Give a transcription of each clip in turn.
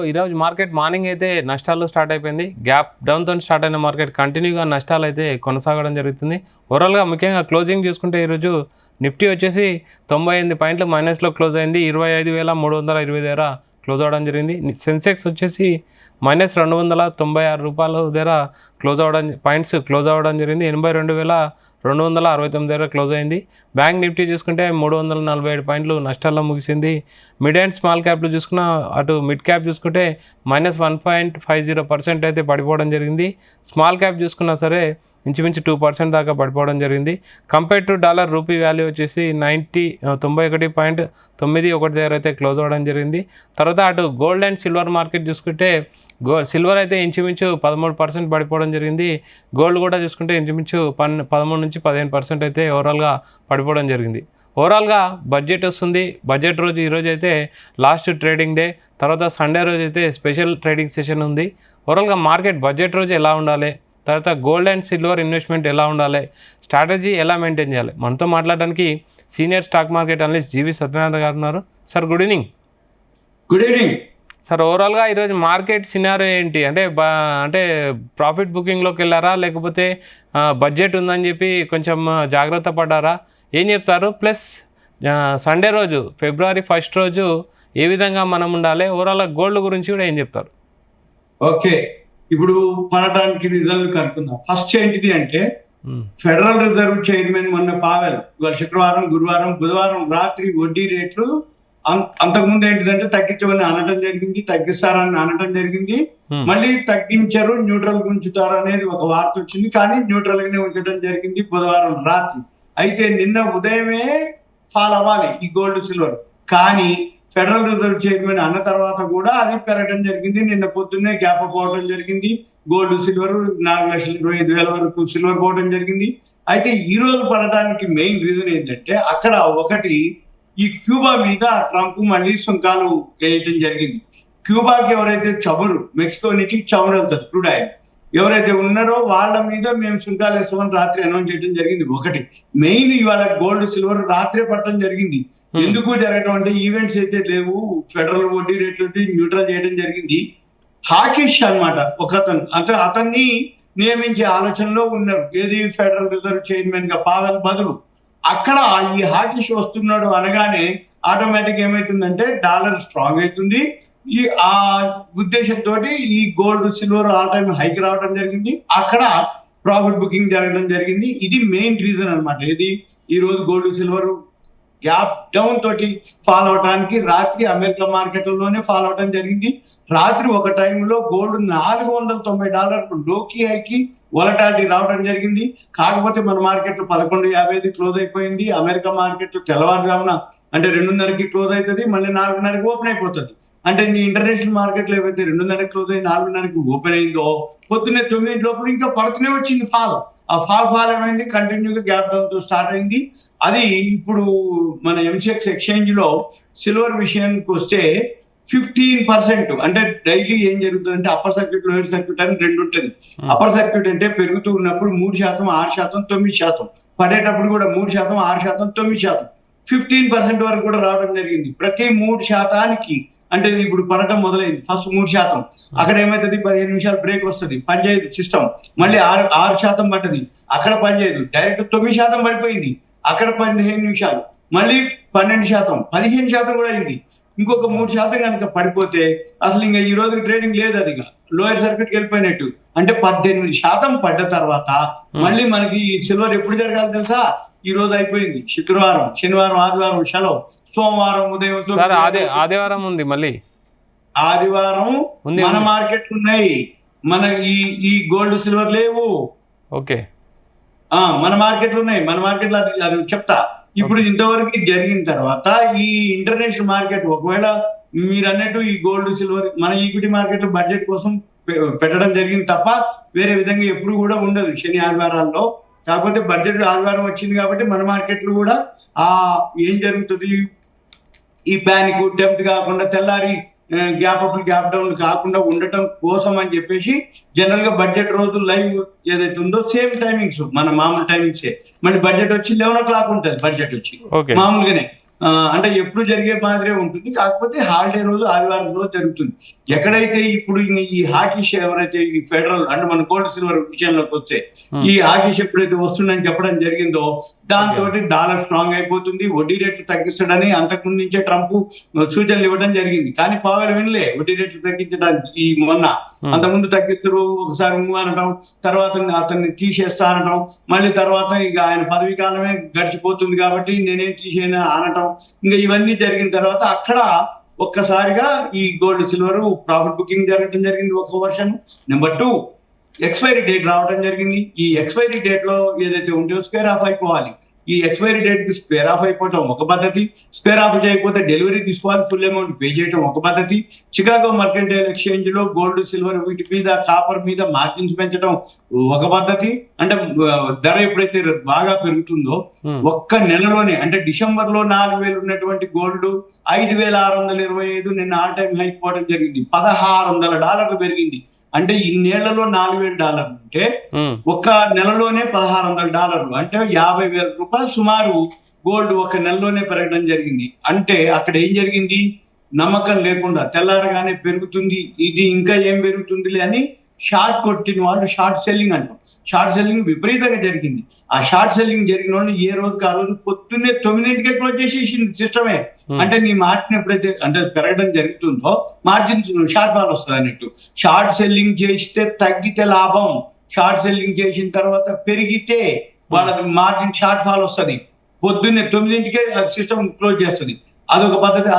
ఈరోజు market morning అయితే నష్టాలు స్టార్ట్ అయిపోయింది. గ్యాప్ డౌన్తో స్టార్ట్ అయిన మార్కెట్ కంటిన్యూగా నష్టాలు అయితే కొనసాగడం జరుగుతుంది. ఓవరాల్గా ముఖ్యంగా క్లోజింగ్ చూసుకుంటే ఈరోజు నిఫ్టీ వచ్చేసి 98 పాయింట్లు మైనస్లో క్లోజ్ అయింది. 25,320 దగ్గర క్లోజ్ అవ్వడం జరిగింది. సెన్సెక్స్ వచ్చేసి -296 రూపాయల దగ్గర క్లోజ్ అవ్వడం జరిగింది. 82,269 దగ్గర క్లోజ్ అయింది. బ్యాంక్ నిఫ్టీ చూసుకుంటే 347 పాయింట్లు నష్టాల్లో ముగిసింది. మిడ్ అండ్ స్మాల్ క్యాప్లు చూసుకున్న అటు మిడ్ క్యాప్ చూసుకుంటే -1.50% అయితే పడిపోవడం జరిగింది. స్మాల్ క్యాప్ చూసుకున్నా సరే ఇంచుమించు 2% దాకా పడిపోవడం జరిగింది. Compare to dollar rupee value వచ్చేసి 91.91 దగ్గర అయితే క్లోజ్ అవ్వడం జరిగింది. తర్వాత అటు గోల్డ్ అండ్ సిల్వర్ మార్కెట్ చూసుకుంటే సిల్వర్ అయితే ఇంచుమించు 13% పడిపోవడం జరిగింది. గోల్డ్ కూడా చూసుకుంటే ఇంచుమించు 13 నుంచి 15% అయితే ఓవరాల్గా పడిపోవడం జరిగింది. ఓవరాల్గా బడ్జెట్ వస్తుంది. బడ్జెట్ రోజు ఈరోజు అయితే లాస్ట్ ట్రేడింగ్ డే, తర్వాత సండే రోజు అయితే స్పెషల్ ట్రేడింగ్ సెషన్ ఉంది. ఓవరాల్గా మార్కెట్ బడ్జెట్ రోజు ఎలా ఉండాలి, తర్వాత గోల్డ్ అండ్ సిల్వర్ ఇన్వెస్ట్మెంట్ ఎలా ఉండాలి, స్ట్రాటజీ ఎలా మెయింటైన్ చేయాలి, మనతో మాట్లాడడానికి సీనియర్ స్టాక్ మార్కెట్ అనలిస్ట్ జీవి సత్యనారాయణ గారు ఉన్నారు. Sir good evening. Good evening sir, ఓవరాల్గా ఈరోజు మార్కెట్ సినారియో ఏంటి? అంటే ప్రాఫిట్ బుకింగ్లోకి వెళ్ళారా, లేకపోతే బడ్జెట్ ఉందని చెప్పి కొంచెం జాగ్రత్త పడ్డారా, ఏం చెప్తారు? ప్లస్ సండే రోజు February 1 రోజు ఏ విధంగా మనం ఉండాలి, ఓవరాల్గా గోల్డ్ గురించి కూడా ఏం చెప్తారు? ఓకే, ఇప్పుడు పడటానికి రిజల్ట్ కనుక్కుందాం. ఫస్ట్ ఏంటిది అంటే ఫెడరల్ రిజర్వ్ చైర్మన్ మొన్న పావెల్ ఇవాళ శుక్రవారం, గురువారం, బుధవారం రాత్రి వడ్డీ రేట్లు అంతకుముందు ఏంటిదంటే తగ్గించమని అనడం జరిగింది, తగ్గిస్తారని అనడం జరిగింది. మళ్ళీ తగ్గించారు, న్యూట్రల్ ఉంచుతారు అనేది ఒక వార్త వచ్చింది. కానీ న్యూట్రల్ గానే ఉంచడం జరిగింది బుధవారం రాత్రి. అయితే నిన్న ఉదయమే ఫాల్ అవ్వాలి ఈ గోల్డ్ సిల్వర్, కానీ ఫెడరల్ రిజర్వ్ చైర్మన్ అన్న తర్వాత కూడా అది పెరగడం జరిగింది. నిన్న పొద్దున్నే గ్యాప్ అప్ అవడం జరిగింది. గోల్డ్ సిల్వర్ 4,25,000 వరకు సిల్వర్ పోవడం జరిగింది. అయితే ఈ రోజు పడడానికి మెయిన్ రీజన్ ఏంటంటే అక్కడ ఒకటి ఈ క్యూబా మీద ట్రంప్ మళ్ళీ సుంకాలు వేయటం జరిగింది. క్యూబాకి ఎవరైతే చమురు, మెక్సికో నుంచి చమురు వెళ్తారు, క్రూడ్ ఆయిల్ ఎవరైతే ఉన్నారో వాళ్ళ మీద మేము సుంకాలు వేస్తామని రాత్రి అనౌన్స్ చేయడం జరిగింది. ఒకటి మెయిన్ ఇవాళ గోల్డ్ సిల్వర్ రాత్రే పట్టడం జరిగింది. ఎందుకు జరగడం అంటే ఈవెంట్స్ అయితే లేవు, ఫెడరల్ వడ్డీ రేట్లు న్యూట్రల్ చేయడం జరిగింది. హాకిష్ అన్నమాట ఒకతను, అతన్ని నియమించే ఆలోచనలో ఉన్నారు. ఏది ఫెడరల్ రిజర్వ్ చైర్మన్ గా పావెల్ బదులు. అక్కడ ఈ హాకిష్ వస్తున్నాడు అనగానే ఆటోమేటిక్ ఏమైతుందంటే డాలర్ స్ట్రాంగ్ అవుతుంది. ఆ ఉద్దేశంతో ఈ gold silver all time hike రావడం జరిగింది. అక్కడ ప్రాఫిట్ బుకింగ్ జరగడం జరిగింది. ఇది మెయిన్ రీజన్ అనమాట. ఇది ఈ రోజు గోల్డ్ సిల్వర్ గ్యాప్ డౌన్ తోటి ఫాల్ అవడానికి రాత్రి అమెరికా మార్కెట్లలోనే ఫాల్ అవడం జరిగింది. రాత్రి ఒక టైంలో గోల్డ్ $490 లోకి హైకి వొలటాలిటీ రావడం జరిగింది. కాకపోతే మన మార్కెట్ 11:50 క్లోజ్ అయిపోయింది. అమెరికా మార్కెట్ తెల్లవారుజామున అంటే 2:30కి క్లోజ్ అవుతుంది, మళ్ళీ 4:30కి ఓపెన్ అయిపోతుంది. అంటే ఇంటర్నేషనల్ మార్కెట్లో ఏవైతే 2:30కి క్లోజ్ అయ్యి 4:30కి ఓపెన్ అయిందో పొద్దున్నే 9 లోపల ఇంకా పడుతూనే వచ్చింది ఫాల్. ఆ ఫాల్ ఏమైంది, కంటిన్యూగా గ్యాప్ డౌన్ తో స్టార్ట్ అయింది. అది ఇప్పుడు మన MCX ఎక్స్చేంజ్ లో సిల్వర్ విషయానికి వస్తే 15%, అంటే డైలీ ఏం జరుగుతుందంటే అప్పర్ సర్క్యూట్, లోయర్ సర్క్యూట్ అని రెండు ఉంటుంది. అప్పర్ సర్క్యూట్ అంటే పెరుగుతూ ఉన్నప్పుడు 3%, 6%, 9%, పడేటప్పుడు కూడా 3%, 6%, 9%, 15% వరకు కూడా రావడం జరిగింది. ప్రతి 3%కి అంటే ఇప్పుడు పడటం మొదలైంది. ఫస్ట్ 3%, అక్కడ ఏమైతుంది 15 నిమిషాలు బ్రేక్ వస్తుంది, పనిచేయదు సిస్టమ్. మళ్ళీ 6% పడ్డది, అక్కడ పనిచేయదు, డైరెక్ట్ 9% పడిపోయింది, అక్కడ 15 నిమిషాలు, మళ్ళీ 12%, 15% కూడా అయింది. ఇంకొక 3% కనుక పడిపోతే అసలు ఇంకా ఈ రోజు ట్రేడింగ్ లేదు, అది లోయర్ సర్క్యూట్కి వెళ్ళిపోయినట్టు. అంటే 18% పడ్డ తర్వాత మళ్ళీ మనకి సిల్వర్ ఎప్పుడు జరగాలి తెలుసా? ఈ రోజు అయిపోయింది. శుక్రవారం, శనివారం, ఆదివారం సెలవు, సోమవారం ఉదయం ఆదివారం ఉంది, మళ్ళీ ఆదివారం మన మార్కెట్ ఉన్నాయి. మన ఈ గోల్డ్ సిల్వర్ లేవు. ఓకే, మన మార్కెట్లు ఉన్నాయి. మన మార్కెట్లో అది చెప్తా. ఇప్పుడు ఇంతవరకు జరిగిన తర్వాత ఈ ఇంటర్నేషనల్ మార్కెట్ ఒకవేళ మీరు అన్నట్టు ఈ గోల్డ్ సిల్వర్ మన ఈక్విటీ మార్కెట్ బడ్జెట్ కోసం పెట్టడం జరిగింది తప్ప వేరే విధంగా ఎప్పుడు కూడా ఉండదు శని ఆదివారాల్లో. కాకపోతే బడ్జెట్ ఆదివారం వచ్చింది కాబట్టి మన మార్కెట్లు కూడా ఏం జరుగుతుంది, ఈ ప్యానిక్ టెంప్ట్ కాకుండా తెల్లారి గ్యాప్ అప్ గ్యాప్ డౌన్ కాకుండా ఉండటం కోసం అని చెప్పేసి జనరల్ గా బడ్జెట్ రోజు లైవ్ ఏదైతే ఉందో సేమ్ టైమింగ్స్, మన మామూలు టైమింగ్సే. మళ్ళీ బడ్జెట్ వచ్చి 11 o'clock ఉంటుంది, బడ్జెట్ వచ్చి మామూలుగానే అంటే ఎప్పుడు జరిగే మాదిరే ఉంటుంది, కాకపోతే హాలిడే రోజు ఆదివారం రోజు జరుగుతుంది. ఎక్కడైతే ఇప్పుడు ఈ హాకీష్ ఎవరైతే ఈ ఫెడరల్ అంటే మన గోల్డ్ సిల్వర్ విషయంలోకి వస్తే ఈ హాకీష్ ఎప్పుడైతే వస్తుందని చెప్పడం జరిగిందో దాంతో డాలర్ స్ట్రాంగ్ అయిపోతుంది, వడ్డీ రేట్లు తగ్గిస్తాడని అంతకుముందు నుంచే ట్రంప్ సూచనలు ఇవ్వడం జరిగింది. కానీ పావెల్ వినలే వడ్డీ రేట్లు తగ్గించడానికి. ఈ మొన్న అంతకుముందు తగ్గిస్తారు, ఒకసారి అనటం, తర్వాత అతన్ని తీసేస్తా అనటం, మళ్ళీ తర్వాత ఇక ఆయన పదవి కాలమే గడిచిపోతుంది కాబట్టి నేనేం తీసేయను అనటం, ఇంకా ఇవన్నీ జరిగిన తర్వాత అక్కడ ఒక్కసారిగా ఈ గోల్డ్ సిల్వర్ ప్రాఫిట్ బుకింగ్ జరగడం జరిగింది ఒక వర్షన్. నెంబర్ 2 ఎక్స్పైరీ డేట్ రావడం జరిగింది. ఈ ఎక్స్పైరీ డేట్ లో ఏదైతే ఉంటుందో స్క్వేర్ ఆఫ్ అయిపోవాలి. ఈ ఎక్స్పైరీ డేట్ కి స్క్వేర్ ఆఫ్ అయిపోవటం ఒక పద్ధతి, స్క్వేర్ ఆఫ్ చేయకపోతే డెలివరీ తీసుకోవాలి, ఫుల్ అమౌంట్ పే చేయడం ఒక పద్ధతి. చికాగో మర్కెంటైల్ ఎక్స్చేంజ్ లో గోల్డ్ సిల్వర్ వీటి మీద కాపర్ మీద మార్జిన్స్ పెంచడం ఒక పద్ధతి. అంటే ధర ఎప్పుడైతే బాగా పెరుగుతుందో ఒక్క నెలలోనే అంటే డిసెంబర్ లో 4,000 ఉన్నటువంటి గోల్డ్ 5,625 నిన్న ఆల్ టైమ్ హై పోవడం జరిగింది. $1,600 పెరిగింది. అంటే ఇన్నేళ్లలో $4,000 ఉంటే ఒక నెలలోనే $1,600 అంటే $50,000 సుమారు గోల్డ్ ఒక నెలలోనే పెరగడం జరిగింది. అంటే అక్కడ ఏం జరిగింది, నమ్మకం లేకుండా తెల్లారగానే పెరుగుతుంది, ఇది ఇంకా ఏం పెరుగుతుందిలే అని షార్ట్ కొట్టిన వాళ్ళు షార్ట్ సెల్లింగ్ అంటాం. షార్ట్ సెల్లింగ్ విపరీతంగా జరిగింది. ఆ షార్ట్ సెల్లింగ్ జరిగిన వాళ్ళు ఏ రోజుకి ఆ రోజు పొద్దున్నే 9ంటికే క్లోజ్ చేసేసింది సిస్టమే. అంటే నీ మార్జిన్ ఎప్పుడైతే అంటే పెరగడం జరుగుతుందో మార్జిన్ షార్ట్ ఫాల్ వస్తుంది అన్నట్టు. షార్ట్ సెల్లింగ్ చేస్తే తగ్గితే లాభం, షార్ట్ సెల్లింగ్ చేసిన తర్వాత పెరిగితే వాళ్ళకి మార్జిన్ షార్ట్ ఫాల్ వస్తుంది. పొద్దున్నే 9ంటికే సిస్టమ్ క్లోజ్ చేస్తుంది. అదొక పద్ధతి.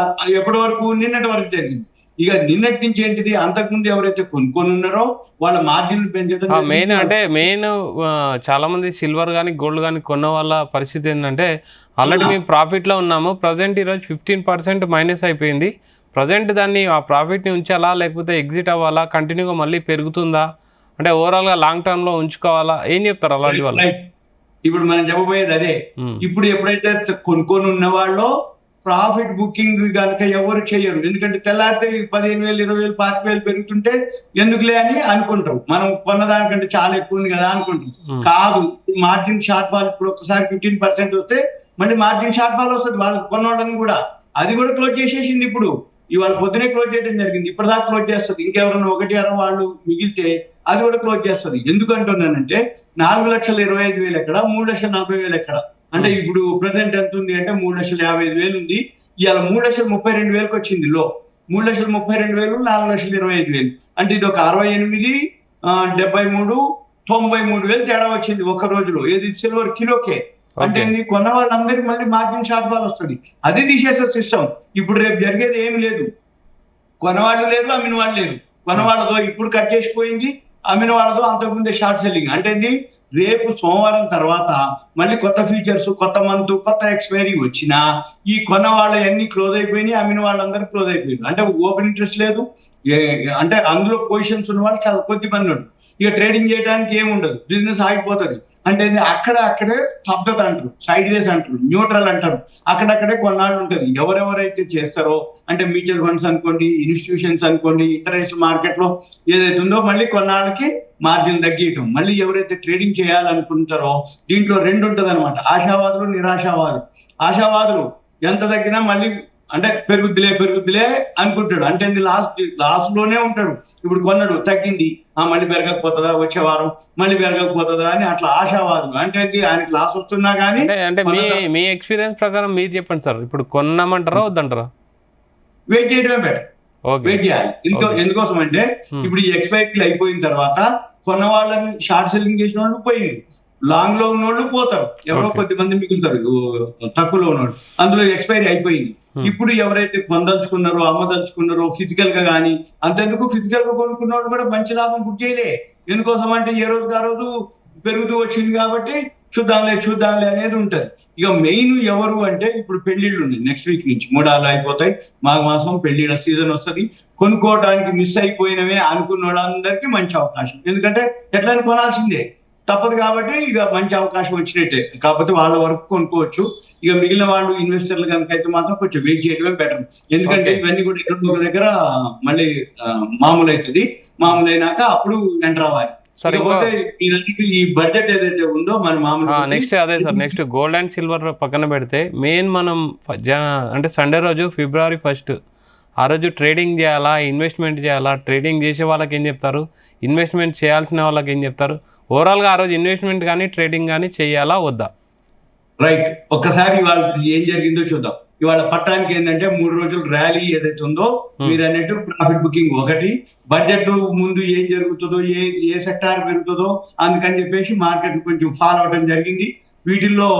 ఎప్పటి వరకు నిన్నటి వరకు జరిగింది. ఇక నిన్నటి నుంచి ఏంటిది, అంతకుముందు ఎవరైతే కొనుక్కొని ఉన్నారో వాళ్ళ మార్జిన్లు పెంచడం. మెయిన్ చాలా మంది సిల్వర్ కానీ గోల్డ్ కానీ కొన్న వాళ్ళ పరిస్థితి ఏంటంటే ఆల్రెడీ మేము ప్రాఫిట్లో ఉన్నాము, ప్రజెంట్ ఈరోజు 15% మైనస్ అయిపోయింది, ప్రజెంట్ దాన్ని ఆ ప్రాఫిట్ని ఉంచాలా లేకపోతే ఎగ్జిట్ అవ్వాలా, కంటిన్యూగా మళ్ళీ పెరుగుతుందా, అంటే ఓవరాల్గా లాంగ్ టర్మ్లో ఉంచుకోవాలా, ఏం చెప్తారు అలాంటి వాళ్ళు? ఇప్పుడు మనం చెప్పబోయేది అదే. ఇప్పుడు ఎప్పుడైతే కొనుక్కొని ఉన్న వాళ్ళు ప్రాఫిట్ బుకింగ్ కనుక ఎవరు చేయరు, ఎందుకంటే తెల్లారితే 15,000, 20,000, 25,000 పెరుగుతుంటే ఎందుకులే అని అనుకుంటాం. మనం కొన్నదానికంటే చాలా ఎక్కువ ఉంది కదా అనుకుంటాం. కాదు, మార్జిన్ షార్ట్ ఫాల్ ఇప్పుడు ఒకసారి 15% వస్తే మళ్ళీ మార్జిన్ షార్ట్ ఫాల్ వస్తుంది వాళ్ళు కొన్నవాళ్ళని కూడా. అది కూడా క్లోజ్ చేసేసింది. ఇప్పుడు ఇవాళ పొద్దునే క్లోజ్ చేయడం జరిగింది, ఇప్పటిదాకా క్లోజ్ చేస్తుంది. ఇంకెవరన్నా 1-2 వాళ్ళు మిగిలితే అది కూడా క్లోజ్ చేస్తుంది. ఎందుకంటున్నానంటే 4,25,000 ఎక్కడ, 3,40,000 ఎక్కడ. అంటే ఇప్పుడు ప్రజెంట్ ఎంత ఉంది అంటే 3,55,000 ఉంది. ఇవాళ 3,32,000 వచ్చింది లో. 3,32,000, 4,25,000 అంటే ఇది ఒక 68, 73, 93,000 తేడా వచ్చింది ఒక రోజులో. ఏది సిల్వర్ కిలోకే. అంటే కొన్న వాళ్ళందరికీ మళ్ళీ మార్జిన్ షార్ట్ ఫాల్ వస్తుంది. అది తీసేసే సిస్టమ్. ఇప్పుడు రేపు జరిగేది ఏమి లేదు, కొనవాళ్ళు లేదు, అమ్మిన వాళ్ళు లేదు. కొనవాళ్ళదో ఇప్పుడు కట్ చేసిపోయింది, అమ్మిన వాళ్ళదో అంతకుముందే షార్ట్ సెల్లింగ్. అంటే రేపు సోమవారం తర్వాత మళ్ళీ కొత్త ఫీచర్స్, కొత్త మంత్, కొత్త ఎక్స్పైరీ వచ్చినా ఈ కొన్న వాళ్ళు అన్ని క్లోజ్ అయిపోయినాయి, అమ్మిన వాళ్ళందరూ క్లోజ్ అయిపోయింది. అంటే ఓపెన్ ఇంట్రెస్ట్ లేదు. అంటే అందులో పొజిషన్స్ ఉన్న వాళ్ళు చాలా కొద్ది మంది ఉంటారు. ఇక ట్రేడింగ్ చేయడానికి ఏముండదు, బిజినెస్ ఆగిపోతుంది. అంటే అక్కడే స్తబ్దత అంటారు, సైడ్ వేస్ అంటారు, న్యూట్రల్ అంటారు. అక్కడక్కడే కొన్నాళ్ళు ఉంటుంది. ఎవరెవరైతే చేస్తారో అంటే మ్యూచువల్ ఫండ్స్ అనుకోండి, ఇన్స్టిట్యూషన్స్ అనుకోండి, ఇంటర్నేషనల్ మార్కెట్ లో ఏదైతే ఉందో మళ్ళీ కొన్నాళ్ళకి మార్జిన్ తగ్గియటం. మళ్ళీ ఎవరైతే ట్రేడింగ్ చేయాలనుకుంటారో దీంట్లో 2 ఉంటుంది అనమాట, ఆశావాదులు, నిరాశావాదులు. ఆశావాదులు ఎంత తగ్గినా మళ్ళీ అంటే పెరుగుద్దిలే అనుకుంటాడు. అంటే లాస్ లోనే ఉంటాడు. ఇప్పుడు కొన్నాడు, తగ్గింది, మళ్ళీ పెరగకపోతుందా, వచ్చే వారం మళ్ళీ పెరగకపోతుందా అని అట్లా ఆశావాదులు. అంటే ఆయనకి లాస్ వస్తున్నా కానీ. అంటే మీ ఎక్స్పీరియన్స్ ప్రకారం మీరు చెప్పండి సార్, ఇప్పుడు కొన్నామంటారా వద్దంటారా? వెయిట్ చేయడమే బెటర్, వెయిట్ చేయాలి. ఎందుకోసం అంటే ఇప్పుడు ఈ ఎక్స్పైరీ అయిపోయిన తర్వాత కొన్న వాళ్ళని షార్ట్ సెల్లింగ్ చేసిన వాళ్ళు పోయింది, లాంగ్ లో ఉన్న వాళ్ళు పోతారు, ఎవరో కొద్ది మంది మిగులుతారు తక్కువలో ఉన్నవాళ్ళు. అందులో ఎక్స్పైరీ అయిపోయింది. ఇప్పుడు ఎవరైతే కొనదలుచుకున్నారో, అమ్మదలుచుకున్నారో ఫిజికల్ గా కానీ, అంతెందుకు ఫిజికల్ గా కొనుక్కున్న వాళ్ళు కూడా మంచి లాభం బుక్ చేయలే. ఎందుకోసం అంటే ఏ రోజుకి ఆ రోజు పెరుగుతూ వచ్చింది కాబట్టి చూద్దాంలే అనేది ఉంటది. ఇక మెయిన్ ఎవరు అంటే ఇప్పుడు పెళ్లిళ్ళు ఉన్నాయి, నెక్స్ట్ వీక్ నుంచి 3 అయిపోతాయి, మాఘమాసం పెళ్లిళ్ళ సీజన్ వస్తుంది. కొనుక్కోవడానికి మిస్ అయిపోయినవే అనుకున్న వాళ్ళందరికీ మంచి అవకాశం, ఎందుకంటే ఎట్లయినా కొనాల్సిందే, తప్పదు కాబట్టి ఇక మంచి అవకాశం వచ్చినట్టే. కాకపోతే వాళ్ళ వరకు కొనుక్కోవచ్చు. ఇక మిగిలిన వాళ్ళు ఇన్వెస్టర్లు కనుక అయితే మాత్రం కొంచెం వెయిట్ చేయడమే బెటర్. ఎందుకంటే ఇవన్నీ కూడా ఇక్కడ ఒక దగ్గర మళ్ళీ మామూలు అవుతుంది. మామూలు అయినాక అప్పుడు ఎంటర్ అవ్వాలి. సరే, ఇకపోతే ఈ బడ్జెట్ ఏదైతే ఉందో మన మామూలు నెక్స్ట్ అదే sir, next gold and silver పక్కన పెడితే మెయిన్ మనం అంటే సండే రోజు February 1 ఆ రోజు ట్రేడింగ్ చేయాలా, ఇన్వెస్ట్మెంట్ చేయాలా, ట్రేడింగ్ చేసే వాళ్ళకి ఏం చెప్తారు, ఇన్వెస్ట్మెంట్ చేయాల్సిన వాళ్ళకి ఏం చెప్తారు, ఓవరాల్గా ఆ రోజు ఇన్వెస్ట్మెంట్ కానీ ట్రేడింగ్ కానీ చేయాలా వద్దా? రైట్. ఒక్కసారి ఇవాళ ఏం జరిగిందో చూద్దాం. ఇవాళ పట్టానికి ఏంటంటే 3 రోజులు ర్యాలీ ఏదైతే ఉందో మీరు అన్నట్టు ప్రాఫిట్ బుకింగ్ ఒకటి, బడ్జెట్ ముందు ఏం జరుగుతుందో, ఏ సెక్టార్ పెరుగుతుందో అందుకని చెప్పేసి మార్కెట్ కొంచెం ఫాల్ అవడం జరిగింది. వీటిల్లో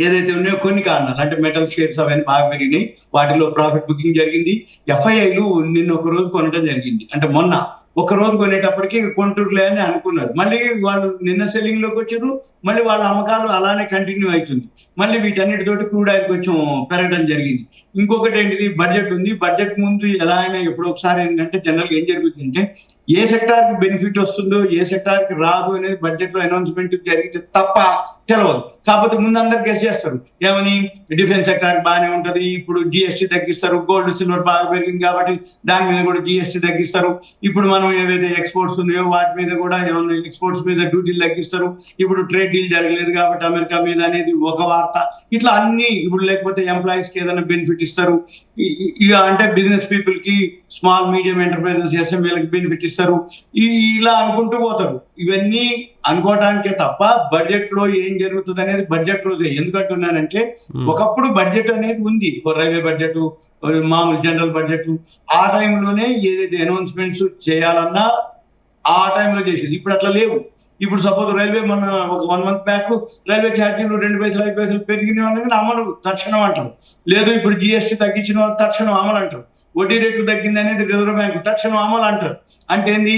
ఏదైతే ఉన్నాయో కొన్ని కారణాలు అంటే మెటల్ షేర్స్ అవన్నీ బాగా పెరిగినాయి, వాటిలో ప్రాఫిట్ బుకింగ్ జరిగింది. ఎఫ్ఐఐలు నిన్న ఒక రోజు కొనడం జరిగింది, అంటే మొన్న ఒక రోజు కొనేటప్పటికి కొంటూరులే అని అనుకున్నారు. మళ్ళీ వాళ్ళు నిన్న సెల్లింగ్ లోకి వచ్చారు, మళ్ళీ వాళ్ళ అమ్మకాలు అలానే కంటిన్యూ అవుతుంది. మళ్ళీ వీటన్నిటితోటి క్రూడ్ ఆయిల్ కొంచెం పెరగడం జరిగింది. ఇంకొకటి ఏంటిది, బడ్జెట్ ఉంది. బడ్జెట్ ముందు ఎలా అయినా ఎప్పుడో ఒకసారి ఏంటంటే జనరల్గా ఏం జరుగుతుందంటే ఏ సెక్టార్ కి బెనిఫిట్ వస్తుందో ఏ సెక్టార్ కి రాదు అనేది బడ్జెట్ లో అనౌన్స్మెంట్ జరిగితే తప్ప తెలవదు. కాకపోతే ముందు అందరు గెస్ చేస్తారు, ఏమని డిఫెన్స్ సెక్టార్ బాగానే ఉంటది, ఇప్పుడు జిఎస్టీ తగ్గిస్తారు, గోల్డ్ సిల్వర్ బాగా పెరిగింది కాబట్టి దాని మీద కూడా జిఎస్టీ తగ్గిస్తారు, ఇప్పుడు మనం ఏవైతే ఎక్స్పోర్ట్స్ ఉన్నాయో వాటి మీద కూడా ఏమన్నా ఎక్స్పోర్ట్స్ మీద డ్యూటీలు తగ్గిస్తారు, ఇప్పుడు ట్రేడ్ డీల్ జరగలేదు కాబట్టి అమెరికా మీద అనేది ఒక వార్త. ఇట్లా అన్ని ఇప్పుడు లేకపోతే ఎంప్లాయీస్ కి ఏదైనా బెనిఫిట్ ఇస్తారు, ఇక అంటే బిజినెస్ పీపుల్ కి స్మాల్ మీడియం ఎంటర్ప్రైజెస్ ఎస్ఎంఈలకు బెనిఫిట్ ఇస్తారు, ఇలా అనుకుంటూ పోతారు. ఇవన్నీ అనుకోవడానికే తప్ప బడ్జెట్ లో ఏం జరుగుతుంది అనేది బడ్జెట్ రోజే. ఎందుకంటున్నానంటే ఒకప్పుడు బడ్జెట్ అనేది ఉంది, రైల్వే బడ్జెట్, మామూలు జనరల్ బడ్జెట్, ఆ టైంలోనే ఏదైతే అనౌన్స్మెంట్స్ చేయాలన్నా ఆ టైంలో చేసేది. ఇప్పుడు అట్లా లేవు. ఇప్పుడు సపోజ్ రైల్వే మన ఒక 1 month బ్యాక్ రైల్వే ఛార్జీలు 2 పైసలు 5 పైసలు పెరిగిన వాళ్ళని అమలు తక్షణం అంటారు. లేదు ఇప్పుడు జిఎస్టీ తగ్గించిన వాళ్ళు తక్షణం అమలు అంటారు. వడ్డీ రేట్లు తగ్గింది అనేది రిజర్వ్ బ్యాంక్ తక్షణం అమలు అంటారు. అంటే ఏంది,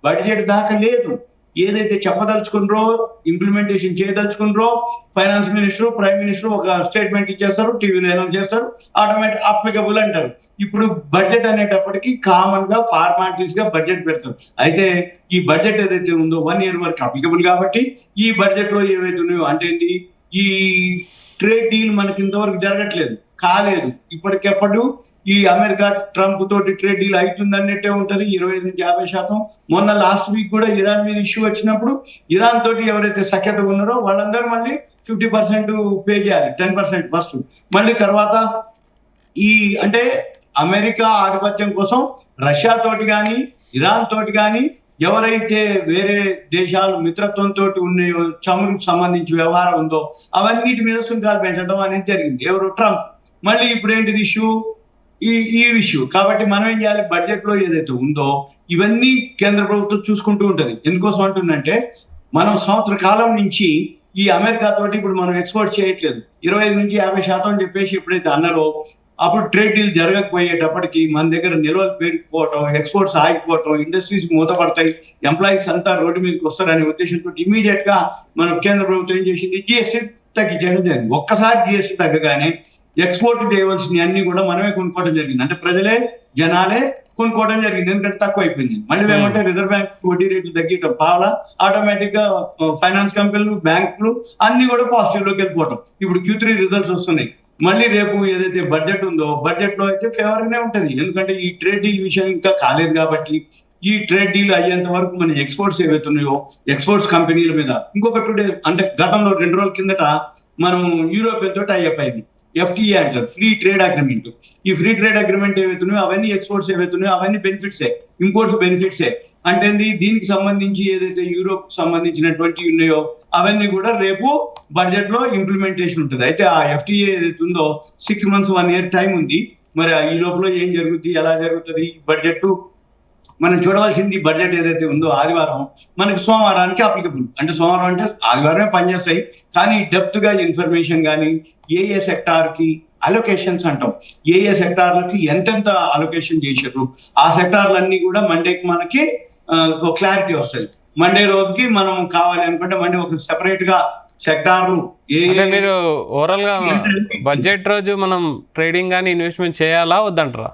బడ్జెట్ దాకా లేదు. ఏదైతే చెప్పదలుచుకున్నారో ఇంప్లిమెంటేషన్ చేయదలుచుకున్నారో ఫైనాన్స్ మినిస్టర్ ప్రైమ్ మినిస్టర్ ఒక స్టేట్మెంట్ ఇచ్చేస్తారు, టీవీలో అనౌన్స్ చేస్తారు, ఆటోమేటిక్ అప్లికబుల్ అంటారు. ఇప్పుడు బడ్జెట్ అనేటప్పటికి కామన్ గా ఫార్మాలిటీస్ గా బడ్జెట్ పెడతారు. అయితే ఈ బడ్జెట్ ఏదైతే ఉందో 1 year వరకు అప్లికబుల్ కాబట్టి ఈ బడ్జెట్ లో ఏవైతే ఉన్నాయో అంటే ఏంటి, ఈ ట్రేడ్ డీల్ మనకి ఇంతవరకు జరగట్లేదు, కాలేదు. ఇప్పటికెప్పుడు ఈ అమెరికా ట్రంప్ తోటి ట్రేడ్ డీల్ అవుతుంది అన్నట్టే ఉంటది, 25-50%. మొన్న లాస్ట్ వీక్ కూడా ఇరాన్ మీద ఇష్యూ వచ్చినప్పుడు ఇరాన్ తోటి ఎవరైతే సఖ్యత ఉన్నారో వాళ్ళందరూ మళ్ళీ 50% పే చేయాలి, 10% ఫస్ట్, మళ్ళీ తర్వాత ఈ అంటే అమెరికా ఆధిపత్యం కోసం రష్యా తోటి కానీ ఇరాన్ తోటి కానీ ఎవరైతే వేరే దేశాలు మిత్రత్వంతో ఉన్నాయో చమురుకు సంబంధించి వ్యవహారం ఉందో అవన్నిటి మీద సుంకాలు పెంచడం అనేది జరిగింది. ఎవరు, ట్రంప్. మళ్ళీ ఇప్పుడు ఏంటిది ఇష్యూ, ఈ ఇష్యూ. కాబట్టి మనం ఏం చేయాలి, బడ్జెట్ లో ఏదైతే ఉందో ఇవన్నీ కేంద్ర ప్రభుత్వం చూసుకుంటూ ఉంటది. ఎందుకోసం అంటుందంటే మనం సంవత్సర కాలం నుంచి ఈ అమెరికా తోటి ఇప్పుడు మనం ఎక్స్పోర్ట్ చేయట్లేదు, 25-50% అని చెప్పేసి ఎప్పుడైతే అన్నారో అప్పుడు ట్రేడ్ డీల్ జరగకపోయేటప్పటికి మన దగ్గర నిల్వలు పెరిగిపోవటం, ఎక్స్పోర్ట్స్ ఆగిపోవటం, ఇండస్ట్రీస్ మూతపడతాయి, ఎంప్లాయీస్ అంతా రోడ్డు మీదకి వస్తారనే ఉద్దేశంతో ఇమీడియట్ గా మన కేంద్ర ప్రభుత్వం ఏం చేసింది, జిఎస్టీ తగ్గించడం జరిగింది. ఒక్కసారి జిఎస్టీ తగ్గగానే ఎక్స్పోర్ట్ చేయవలసినవి అన్ని కూడా మనమే కొనుక్కోవడం జరిగింది. అంటే ప్రజలే జనాలే కొనుక్కోవడం జరిగింది, ఎందుకంటే తక్కువ అయిపోయింది. మళ్ళీ ఏమంటే రిజర్వ్ బ్యాంక్ వడ్డీ రేట్లు తగ్గటం పాల ఆటోమేటిక్ గా ఫైనాన్స్ కంపెనీలు బ్యాంకులు అన్ని కూడా పాజిటివ్ లోకి వెళ్ళిపోవటం. ఇప్పుడు Q3 రిజల్ట్స్ వస్తున్నాయి. మళ్ళీ రేపు ఏదైతే బడ్జెట్ ఉందో బడ్జెట్ లో అయితే ఫేవర్ గానే ఉంటది, ఎందుకంటే ఈ ట్రేడ్ డీల్ విషయం ఇంకా కాలేదు కాబట్టి ఈ ట్రేడ్ డీల్ అయ్యేంత వరకు మన ఎక్స్పోర్ట్స్ ఏవైతే ఉన్నాయో ఎక్స్పోర్ట్స్ కంపెనీల మీద ఇంకొక 2 days అంటే గతంలో 2 రోజుల కిందట మనం యూరోపియన్ తోటి టైఅప్ అయింది, FTA అంటారు, ఫ్రీ ట్రేడ్ అగ్రిమెంట్. ఈ ఫ్రీ ట్రేడ్ అగ్రిమెంట్ ఏవైతున్నాయో అవన్నీ ఎక్స్పోర్ట్స్ ఏవైతున్నాయో అవన్నీ బెనిఫిట్సే, ఇంపోర్ట్స్ బెనిఫిట్సే. అంటే దీనికి సంబంధించి ఏదైతే యూరోప్ సంబంధించినటువంటి ఉన్నాయో అవన్నీ కూడా రేపు బడ్జెట్ లో ఇంప్లిమెంటేషన్ ఉంటుంది. అయితే ఆ FTA ఏదైతే ఉందో 6 months 1 year టైం ఉంది. మరి ఈ లోపల ఏం జరుగుతుంది, ఎలా జరుగుతుంది బడ్జెట్ మనం చూడవలసింది. బడ్జెట్ ఏదైతే ఉందో ఆదివారం మనకి సోమవారానికి అప్లికబుల్. అంటే సోమవారం అంటే ఆదివారమే పనిచేస్తాయి, కానీ డెప్త్ గా ఇన్ఫర్మేషన్ కానీ ఏ సెక్టార్ కి అలొకేషన్స్ అంటాం, ఏ సెక్టార్లకి ఎంతెంత అలొకేషన్ చేశారు ఆ సెక్టార్లన్నీ కూడా మండేకి మనకి ఒక క్లారిటీ వస్తుంది. మండే రోజుకి మనం కావాలి అనుకుంటే మండే ఒక సెపరేట్ గా సెక్టార్లు మీరు ఓవరాల్ గా బడ్జెట్ రోజు మనం ట్రేడింగ్ కానీ ఇన్వెస్ట్మెంట్ చేయాలా వద్దంటారా?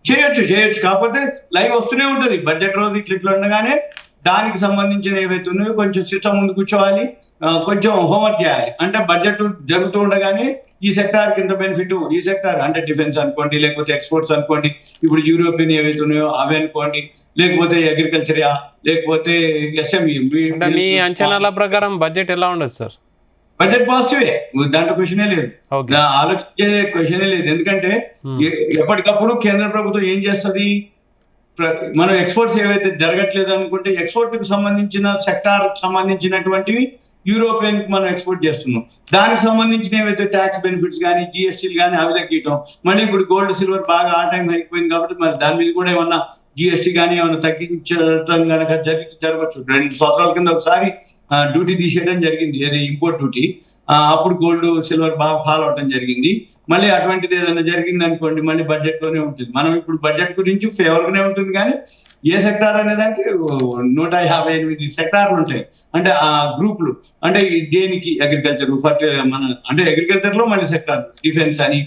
చేయొచ్చు, కాకపోతే లైవ్ వస్తూనే ఉంటది. బడ్జెట్ రోజు ఇట్లా ఉండగానే దానికి సంబంధించిన ఏవైతే ఉన్నాయో కొంచెం సిస్టమ్ ముందు కూర్చోవాలి, కొంచెం హోంవర్క్ చేయాలి. అంటే బడ్జెట్ జరుగుతూ ఉండగానే ఈ సెక్టార్ కింద బెనిఫిట్, ఈ సెక్టార్ అంటే డిఫెన్స్ అనుకోండి, లేకపోతే ఎక్స్పోర్ట్స్ అనుకోండి, ఇప్పుడు యూరోపియన్ ఏవైతే ఉన్నాయో అవి అనుకోండి, లేకపోతే అగ్రికల్చర్, లేకపోతే ఎస్ఎంఈ. అంటే మీ అంచనాల ప్రకారం బడ్జెట్ ఎలా ఉండదు సార్? బడ్జెట్ పాజిటివే, దాంట్లో క్వశ్చనే లేదు, ఓకే. ఆలోచించే క్వశ్చనే లేదు. ఎందుకంటే ఎప్పటికప్పుడు కేంద్ర ప్రభుత్వం ఏం చేస్తుంది, మనం ఎక్స్పోర్ట్స్ ఏవైతే జరగట్లేదు అనుకుంటే ఎక్స్పోర్ట్ కి సంబంధించిన సెక్టార్ సంబంధించినటువంటివి యూరోపియన్ కి మనం ఎక్స్పోర్ట్ చేస్తున్నాం. దానికి సంబంధించిన ఏవైతే ట్యాక్స్ బెనిఫిట్స్ కానీ జిఎస్టీలు కానీ అవి తగ్గించడం. మళ్ళీ ఇప్పుడు గోల్డ్ సిల్వర్ బాగా ఆ టైం అయిపోయింది కాబట్టి మరి దాని మీద కూడా ఏమన్నా జిఎస్టీ కానీ ఏమైనా తగ్గించడం కనుక జరగచ్చు. 2 సంవత్సరాల కింద ఒకసారి డ్యూటీ తీసేయడం జరిగింది, ఏది ఇంపోర్ట్ డ్యూటీ. అప్పుడు గోల్డ్ సిల్వర్ బాగా ఫాలో అవడం జరిగింది. మళ్ళీ అటువంటిది ఏదైనా జరిగింది అనుకోండి మళ్ళీ బడ్జెట్ లోనే ఉంటుంది. మనం ఇప్పుడు బడ్జెట్ గురించి ఫేవర్ గానే ఉంటుంది, కానీ ఏ సెక్టార్ అనేదానికి 158 సెక్టార్లు ఉంటాయి. అంటే ఆ గ్రూపులు అంటే దేనికి అగ్రికల్చర్, మన అంటే అగ్రికల్చర్ లో మళ్ళీ సెక్టార్ డిఫెన్స్ అని,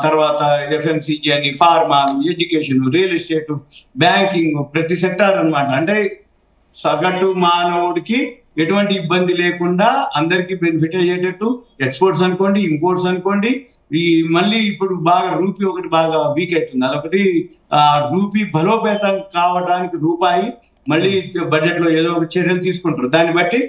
తర్వాత ఎఫ్ఎంసీజీ అని, pharma, education, real estate, banking, ప్రతి సెక్టార్ అన్నమాట. అంటే సగటు మానవుడికి ఎటువంటి ఇబ్బంది లేకుండా అందరికీ బెనిఫిట్ అయ్యేటట్టు ఎక్స్పోర్ట్స్ అనుకోండి, ఇంపోర్ట్స్ అనుకోండి. ఈ మళ్ళీ ఇప్పుడు బాగా రూపీ ఒకటి బాగా వీక్ అవుతుంది, అదొకటి. రూపీ బలోపేతం కావడానికి రూపాయి మళ్ళీ బడ్జెట్ లో ఏదో ఒక చర్యలు తీసుకుంటారు. దాన్ని బట్టి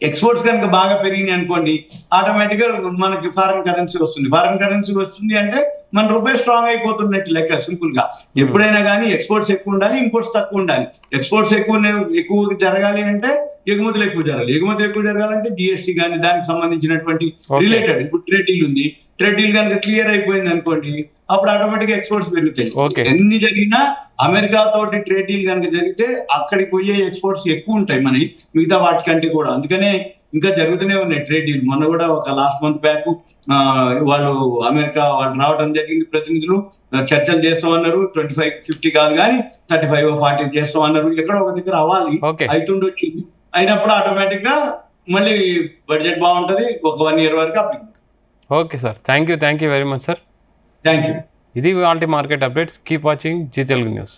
ఎక్స్పోర్ట్స్ కనుక బాగా పెరిగినాయి అనుకోండి ఆటోమేటిక్ గా మనకి ఫారెన్ కరెన్సీ వస్తుంది. ఫారెన్ కరెన్సీ వస్తుంది అంటే మన రూపాయి స్ట్రాంగ్ అయిపోతున్నట్టు లెక్క, సింపుల్ గా. ఎప్పుడైనా కానీ ఎక్స్పోర్ట్స్ ఎక్కువ ఉండాలి, ఇంపోర్ట్స్ తక్కువ ఉండాలి. ఎక్స్పోర్ట్స్ ఎక్కువ జరగాలి అంటే ఎగుమతులు ఎక్కువ జరగాలి. ఎగుమతులు ఎక్కువ జరగాలంటే జిఎస్టీ కానీ దానికి సంబంధించినటువంటి రిలేటెడ్, ఇప్పుడు ట్రేడ్ డీల్ ఉంది, ట్రేడ్ డీల్ కనుక క్లియర్ అయిపోయింది అనుకోండి అప్పుడు ఆటోమేటిక్ ఎక్స్పోర్ట్స్ పెరుగుతాయి. ఎన్ని జరిగినా అమెరికా తోటి ట్రేడ్ డీల్ కనుక జరిగితే అక్కడికి పోయే ఎక్స్పోర్ట్స్ ఎక్కువ ఉంటాయి మనకి మిగతా వాటికంటే కూడా. అందుకనే ఇంకా జరుగుతూనే ఉన్నాయి ట్రేడ్ డీల్. మొన్న కూడా ఒక లాస్ట్ మంత్ బ్యాక్ వాళ్ళు అమెరికా వాళ్ళు రావడం జరిగింది, ప్రతినిధులు చర్చలు చేస్తామన్నారు. 25-50 కాదు కానీ 35-40 చేస్తామన్నారు. ఎక్కడో ఒక దగ్గర అవ్వాలి, అవుతుండొచ్చు. అయినప్పుడు ఆటోమేటిక్ గా మళ్ళీ బడ్జెట్ బాగుంటది ఒక 1 year వరకు application. Okay sir, thank you very much sir. Thank you. ఇది వాళ్ళ market updates. Keep watching Zee Telugu news.